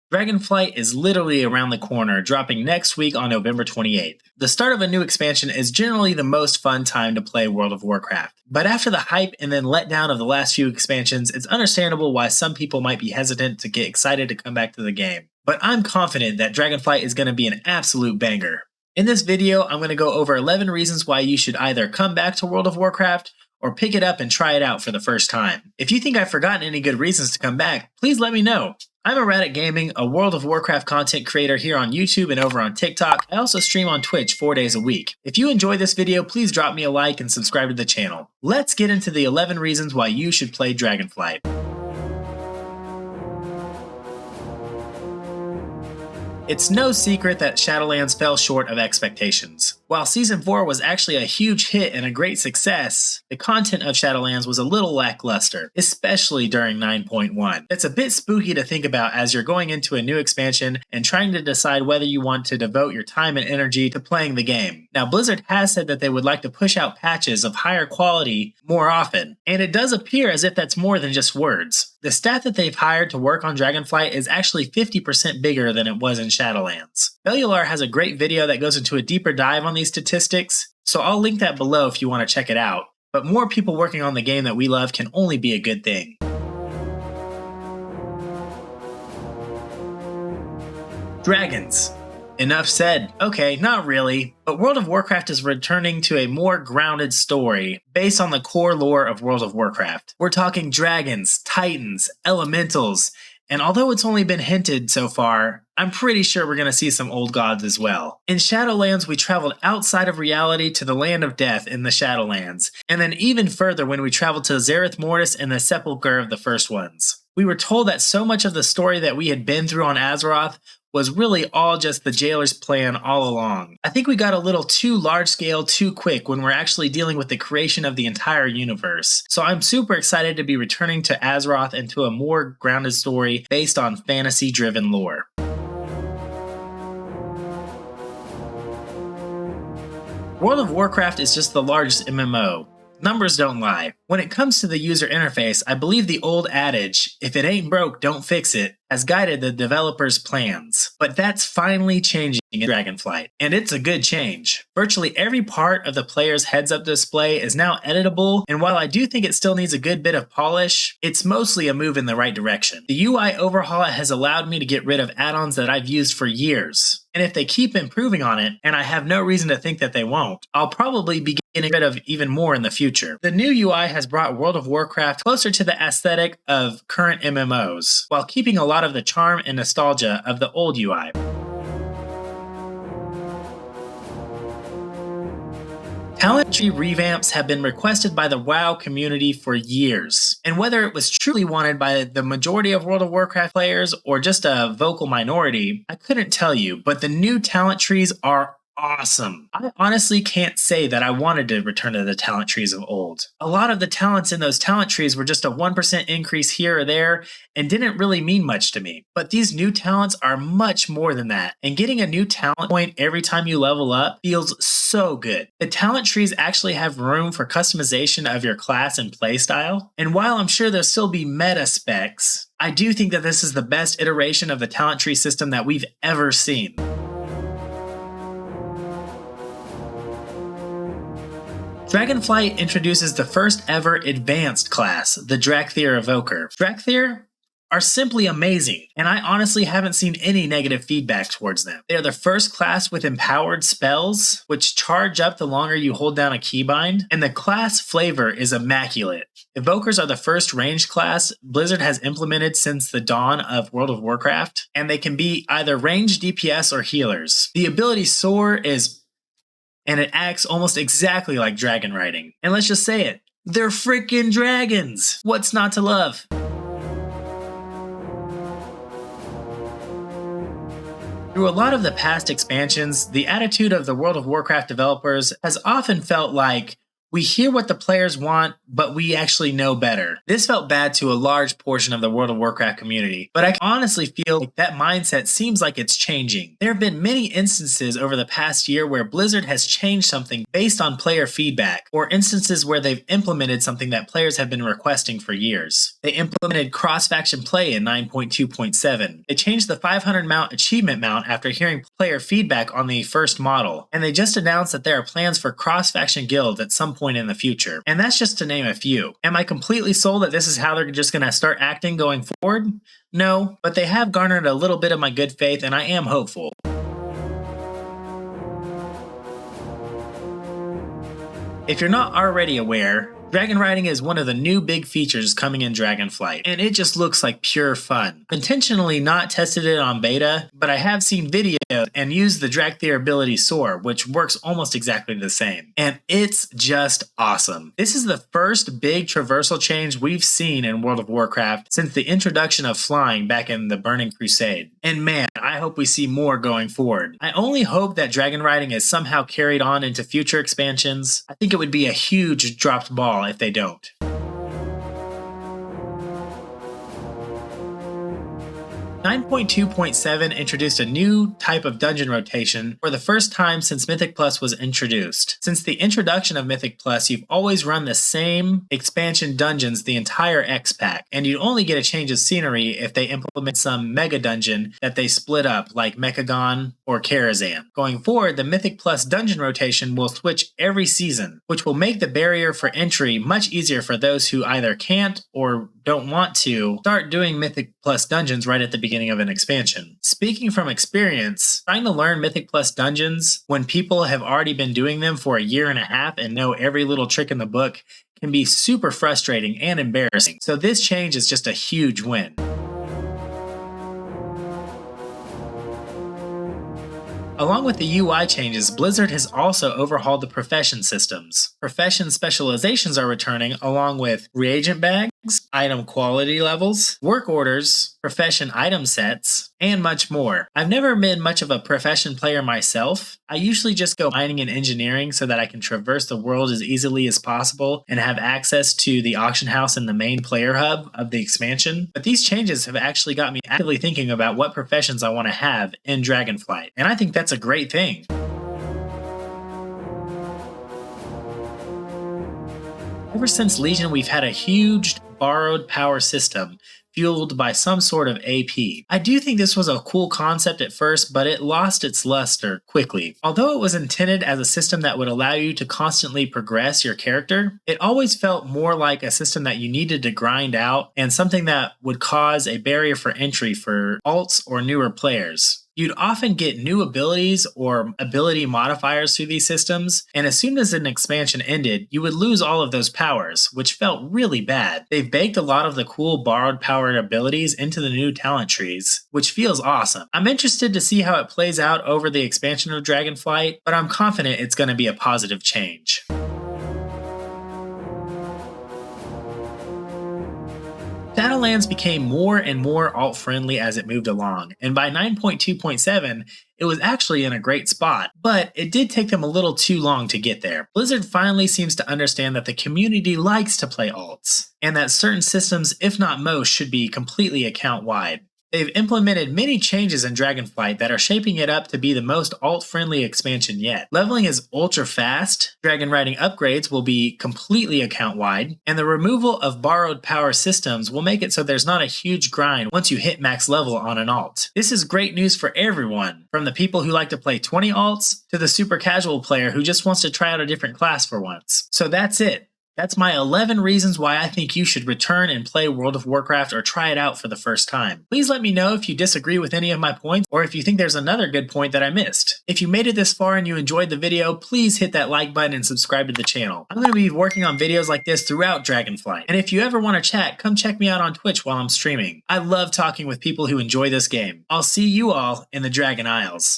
Dragonflight is literally around the corner, dropping next week on November 28th. The start of a new expansion is generally the most fun time to play World of Warcraft. But after the hype and then letdown of the last few expansions, it's understandable why some people might be hesitant to get excited to come back to the game. But I'm confident that Dragonflight is going to be an absolute banger. In this video, I'm going to go over 11 reasons why you should either come back to World of Warcraft or pick it up and try it out for the first time. If you think I've forgotten any good reasons to come back, please let me know. I'm Erratic Gaming, a World of Warcraft content creator here on YouTube and over on TikTok. I also stream on Twitch 4 days a week. If you enjoyed this video, please drop me a like and subscribe to the channel. Let's get into the 11 reasons why you should play Dragonflight. It's no secret that Shadowlands fell short of expectations. While Season 4 was actually a huge hit and a great success, the content of Shadowlands was a little lackluster, especially during 9.1. It's a bit spooky to think about as you're going into a new expansion and trying to decide whether you want to devote your time and energy to playing the game. Now, Blizzard has said that they would like to push out patches of higher quality more often, and it does appear as if that's more than just words. The staff that they've hired to work on Dragonflight is actually 50% bigger than it was in Shadowlands. Bellular has a great video that goes into a deeper dive on these statistics, so I'll link that below if you want to check it out. But more people working on the game that we love can only be a good thing. Dragons. Enough said. Okay, not really, but World of Warcraft is returning to a more grounded story based on the core lore of World of Warcraft. We're talking dragons, titans, elementals, and although it's only been hinted so far, I'm pretty sure we're going to see some old gods as well. In Shadowlands, we traveled outside of reality to the Land of Death in the Shadowlands, and then even further when we traveled to Zereth Mortis and the Sepulchre of the First Ones. We were told that so much of the story that we had been through on Azeroth was really all just the Jailer's plan all along. I think we got a little too large scale too quick when we're actually dealing with the creation of the entire universe. So I'm super excited to be returning to Azeroth and to a more grounded story based on fantasy driven lore. World of Warcraft is just the largest MMO. Numbers don't lie. When it comes to the user interface, I believe the old adage, if it ain't broke, don't fix it, has guided the developers' plans. But that's finally changing in Dragonflight, and it's a good change. Virtually every part of the player's heads-up display is now editable, and while I do think it still needs a good bit of polish, it's mostly a move in the right direction. The UI overhaul has allowed me to get rid of add-ons that I've used for years. And if they keep improving on it, and I have no reason to think that they won't, I'll probably be getting rid of even more in the future. The new UI has brought World of Warcraft closer to the aesthetic of current MMOs, while keeping a lot of the charm and nostalgia of the old UI. Talent tree revamps have been requested by the WoW community for years, and whether it was truly wanted by the majority of World of Warcraft players or just a vocal minority, I couldn't tell you, but the new talent trees are awesome. I honestly can't say that I wanted to return to the talent trees of old. A lot of the talents in those talent trees were just a 1% increase here or there and didn't really mean much to me. But these new talents are much more than that, and getting a new talent point every time you level up feels so good. The talent trees actually have room for customization of your class and playstyle, and while I'm sure there'll still be meta specs, I do think that this is the best iteration of the talent tree system that we've ever seen. Dragonflight introduces the first ever advanced class, the drac'thyr evoker. Drac'thyr are simply amazing, and I honestly haven't seen any negative feedback towards them. They are the first class with empowered spells, which charge up the longer you hold down a keybind, and the class flavor is immaculate. Evokers are the first ranged class Blizzard has implemented since the dawn of World of Warcraft, and they can be either ranged DPS or healers. The ability Soar is and it acts almost exactly like dragon riding. And let's just say it, they're freaking dragons! What's not to love? Through a lot of the past expansions, the attitude of the World of Warcraft developers has often felt like, We hear what the players want, but we actually know better. This felt bad to a large portion of the World of Warcraft community, but I honestly feel like that mindset seems like it's changing. There have been many instances over the past year where Blizzard has changed something based on player feedback, or instances where they've implemented something that players have been requesting for years. They implemented cross-faction play in 9.2.7. They changed the 500 mount achievement mount after hearing player feedback on the first model, and they just announced that there are plans for cross-faction guilds at some point in the future. And that's just to name a few. Am I completely sold that this is how they're just going to start acting going forward? No, but they have garnered a little bit of my good faith, and I am hopeful. If you're not already aware, dragon riding is one of the new big features coming in Dragonflight, and it just looks like pure fun. I've intentionally not tested it on beta, but I have seen videos and used the drac'thyr ability Soar, which works almost exactly the same. And it's just awesome. This is the first big traversal change we've seen in World of Warcraft since the introduction of flying back in the Burning Crusade. And man, I hope we see more going forward. I only hope that dragon riding is somehow carried on into future expansions. I think it would be a huge dropped ball if they don't. 9.2.7 introduced a new type of dungeon rotation for the first time since Mythic Plus was introduced. Since the introduction of Mythic Plus, you've always run the same expansion dungeons the entire X pack, and you only get a change of scenery if they implement some mega dungeon that they split up, like Mechagon or Karazhan. Going forward, the Mythic Plus dungeon rotation will switch every season, which will make the barrier for entry much easier for those who either can't or don't want to start doing Mythic Plus dungeons right at the beginning of an expansion. Speaking from experience, trying to learn Mythic Plus dungeons when people have already been doing them for a year and a half and know every little trick in the book can be super frustrating and embarrassing. So this change is just a huge win. Along with the UI changes, Blizzard has also overhauled the profession systems. Profession specializations are returning, along with reagent bags, item quality levels, work orders, profession item sets, and much more. I've never been much of a profession player myself. I usually just go mining and engineering so that I can traverse the world as easily as possible and have access to the auction house and the main player hub of the expansion. But these changes have actually got me actively thinking about what professions I want to have in Dragonflight, and I think that's a great thing. Ever since Legion, we've had a huge borrowed power system fueled by some sort of AP. I do think this was a cool concept at first, but it lost its luster quickly. Although it was intended as a system that would allow you to constantly progress your character, it always felt more like a system that you needed to grind out and something that would cause a barrier for entry for alts or newer players. You'd often get new abilities or ability modifiers through these systems, and as soon as an expansion ended, you would lose all of those powers, which felt really bad. They've baked a lot of the cool borrowed powered abilities into the new talent trees, which feels awesome. I'm interested to see how it plays out over the expansion of Dragonflight, but I'm confident it's going to be a positive change. Shadowlands became more and more alt-friendly as it moved along, and by 9.2.7, it was actually in a great spot, but it did take them a little too long to get there. Blizzard finally seems to understand that the community likes to play alts, and that certain systems, if not most, should be completely account-wide. They've implemented many changes in Dragonflight that are shaping it up to be the most alt-friendly expansion yet. Leveling is ultra-fast, dragon riding upgrades will be completely account-wide, and the removal of borrowed power systems will make it so there's not a huge grind once you hit max level on an alt. This is great news for everyone, from the people who like to play 20 alts to the super casual player who just wants to try out a different class for once. So that's it. That's my 11 reasons why I think you should return and play World of Warcraft or try it out for the first time. Please let me know if you disagree with any of my points or if you think there's another good point that I missed. If you made it this far and you enjoyed the video, please hit that like button and subscribe to the channel. I'm going to be working on videos like this throughout Dragonflight. And if you ever want to chat, come check me out on Twitch while I'm streaming. I love talking with people who enjoy this game. I'll see you all in the Dragon Isles.